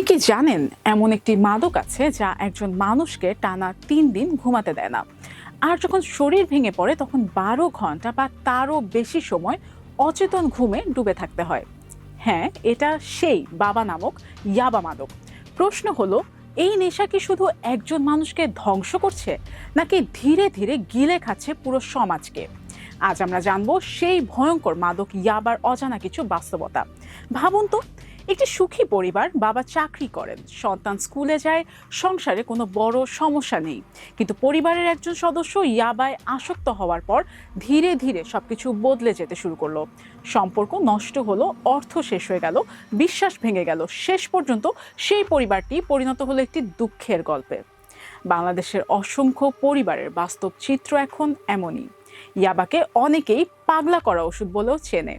কি জানেন এমন একটি মাদক আছে যা একজন মানুষকে টানা 3 দিন ঘুমাতে দেয় না, আর যখন শরীর ভেঙে পড়ে তখন 12 ঘন্টা বা তারও বেশি সময় অচেতন ঘুমে ডুবে থাকতে হয়। হ্যাঁ, এটা সেই বাবা নামক ইয়াবা মাদক। প্রশ্ন হলো, এই নেশা কি শুধু একজন মানুষকে ধ্বংস করছে, নাকি ধীরে ধীরে গিলে খাচ্ছে পুরো সমাজকে? আজ আমরা জানবো সেই ভয়ঙ্কর মাদক ইয়াবার অজানা কিছু বাস্তবতা। ভাবুন তো, একটি সুখী পরিবার, বাবা চাকরি করেন, সন্তান স্কুলে যায়, সংসারে কোনো বড় সমস্যা নেই, কিন্তু পরিবারের একজন সদস্য ইয়াবায় আসক্ত হওয়ার পর ধীরে ধীরে সবকিছু বদলে যেতে শুরু করলো। সম্পর্ক নষ্ট হলো, অর্থ শেষ হয়ে গেল, বিশ্বাস ভেঙে গেল, শেষ পর্যন্ত সেই পরিবারটি পরিণত হলো একটি দুঃখের গল্পে। বাংলাদেশের অসংখ্য পরিবারের বাস্তব চিত্র এখন এমনই। ইয়াবাকে অনেকেই পাগলা করা ওষুধ বলেও চেনে।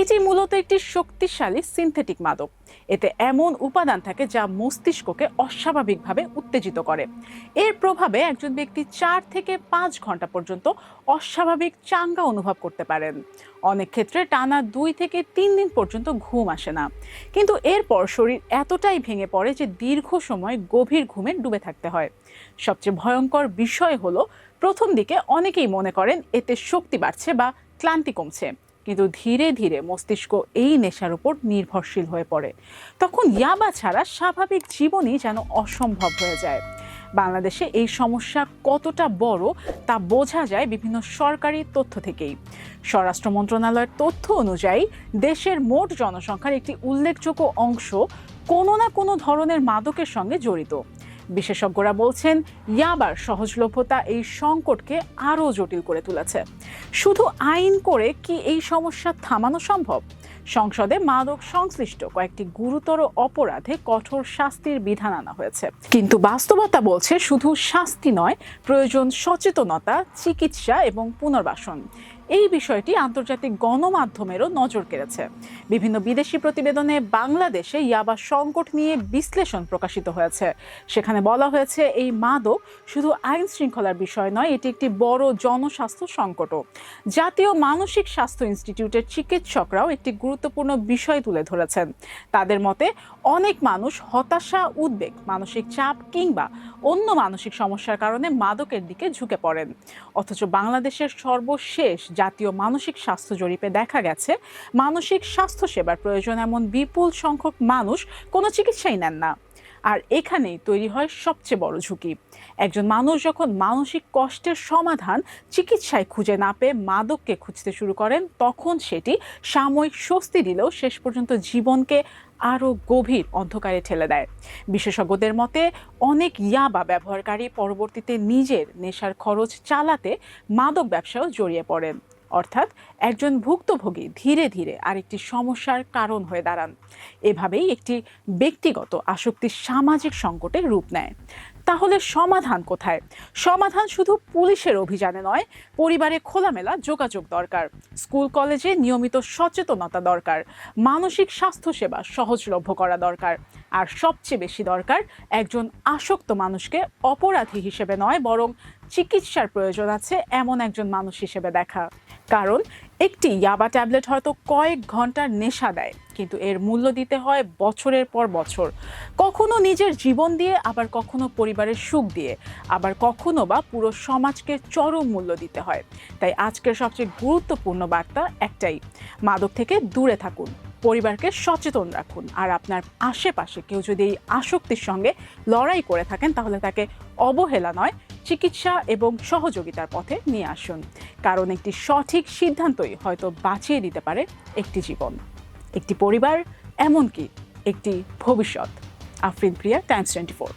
এটি মূলত একটি শক্তিশালী সিনথেটিক মাদক। এতে এমন উপাদান থাকে যা মস্তিষ্ককে অস্বাভাবিকভাবে উত্তেজিত করে। এর প্রভাবে একজন ব্যক্তি 4 থেকে 5 ঘন্টা পর্যন্ত অস্বাভাবিক চাঙ্গা অনুভব করতে পারেন। অনেক ক্ষেত্রে টানা 2 থেকে 3 দিন পর্যন্ত ঘুম আসে না, কিন্তু এরপর শরীর এতটাই ভেঙে পড়ে যে দীর্ঘ সময় গভীর ঘুমে ডুবে থাকতে হয়। সবচেয়ে ভয়ঙ্কর বিষয় হলো, প্রথম দিকে অনেকেই মনে করেন এতে শক্তি বাড়ছে বা ক্লান্তি কমছে, কিন্তু ধীরে ধীরে মস্তিষ্ক এই নেশার উপর নির্ভরশীল হয়ে পড়ে। তখন ইয়াবা ছাড়া স্বাভাবিক জীবনই যেন অসম্ভব হয়ে যায়। বাংলাদেশে এই সমস্যা কতটা বড় তা বোঝা যায় বিভিন্ন সরকারি তথ্য থেকেই। স্বরাষ্ট্র মন্ত্রণালয়ের তথ্য অনুযায়ী দেশের মোট জনসংখ্যার একটি উল্লেখযোগ্য অংশ কোনো না কোনো ধরনের মাদকের সঙ্গে জড়িত। বিশেষজ্ঞরা বলছেন, ইয়াবার সহজলভ্যতা এই সংকটকে আরও জটিল করে তুলেছে। শুধু আইন করে কি এই সমস্যা থামানো সম্ভব? সংসদে মাদক সংশ্লিষ্ট কয়েকটি গুরুতর অপরাধে কঠোর শাস্তির বিধান আনা হয়েছে, কিন্তু বাস্তবতা বলছে শুধু শাস্তি নয়, প্রয়োজন সচেতনতা, চিকিৎসা এবং পুনর্বাসন। এই বিষয়টি আন্তর্জাতিক গণমাধ্যমেরও নজর কেড়েছে। বিভিন্ন বিদেশি প্রতিবেদনে বাংলাদেশে ইয়াবা সংকট নিয়ে বিশ্লেষণ প্রকাশিত হয়েছে। সেখানে বলা হয়েছে, এই মাদক শুধু আইন শৃঙ্খলার বিষয় নয়, এটি একটি বড় জনস্বাস্থ্য সংকটও। জাতীয় মানসিক স্বাস্থ্য ইনস্টিটিউটের চিকিৎসকরাও একটি গুরুত্বপূর্ণ বিষয় তুলে ধরেছেন। তাদের মতে, অনেক মানুষ হতাশা, উদ্বেগ, মানসিক চাপ কিংবা অন্য মানসিক সমস্যার কারণে মাদকের দিকে ঝুঁকে পড়েন। অথচ বাংলাদেশের সর্বশেষ জাতীয় মানসিক স্বাস্থ্য জরিপে দেখা গেছে, মানসিক স্বাস্থ্য সেবার প্রয়োজন এমন বিপুল সংখ্যক মানুষ কোনো চিকিৎসাই নেন না। আর এখানেই তৈরি হয় সবচেয়ে বড় ঝুঁকি। একজন মানুষ যখন মানসিক কষ্টের সমাধান চিকিৎসায় খুঁজে না পেয়ে মাদককে খুঁজতে শুরু করেন, তখন সেটি সাময়িক স্বস্তি দিলেও শেষ পর্যন্ত জীবনকে আরও গভীর অন্ধকারে ঠেলে দেয়। বিশেষজ্ঞদের মতে, অনেক ইয়াবা ব্যবহারকারী পরবর্তীতে নিজের নেশার খরচ চালাতে মাদক ব্যবসায়ও জড়িয়ে পড়েন। অর্থাৎ একজন ভুক্তভোগী ধীরে ধীরে আরেকটি সমস্যার কারণ হয়ে দাঁড়ান। এভাবেই একটি ব্যক্তিগত আসক্তি সামাজিক সংকটে রূপ নেয়। তাহলে সমাধান কোথায়? সমাধান শুধু পুলিশের অভিযানে নয়, পরিবারে খোলামেলা যোগাযোগ দরকার, স্কুল কলেজে নিয়মিত সচেতনতা দরকার, মানসিক স্বাস্থ্য সেবা সহজলভ্য করা দরকার, আর সবচেয়ে বেশি দরকার একজন আসক্ত মানুষকে অপরাধী হিসেবে নয়, বরং চিকিৎসার প্রয়োজন আছে এমন একজন মানুষ হিসেবে দেখা। কারণ একটি ইয়াবা ট্যাবলেট হয়তো কয়েক ঘন্টার নেশা দেয়, কিন্তু এর মূল্য দিতে হয় বছরের পর বছর, কখনো নিজের জীবন দিয়ে, আবার কখনো পরিবারের সুখ দিয়ে, আবার কখনো বা পুরো সমাজকে চরম মূল্য দিতে হয়। তাই আজকের সবচেয়ে গুরুত্বপূর্ণ বার্তা একটাই: মাদক থেকে দূরে থাকুন, পরিবারকে সচেতন রাখুন, আর আপনার আশেপাশে কেউ যদি এই আসক্তির সঙ্গে লড়াই করে থাকেন, তাহলে তাকে অবহেলা নয়, চিকিৎসা এবং সহযোগিতার পথে নিয়ে আসুন। কারণ একটি সঠিক সিদ্ধান্তই হয়তো বাঁচিয়ে দিতে পারে একটি জীবন, একটি পরিবার, এমনকি একটি ভবিষ্যৎ। আফরিন প্রিয়া, টাইমস 24।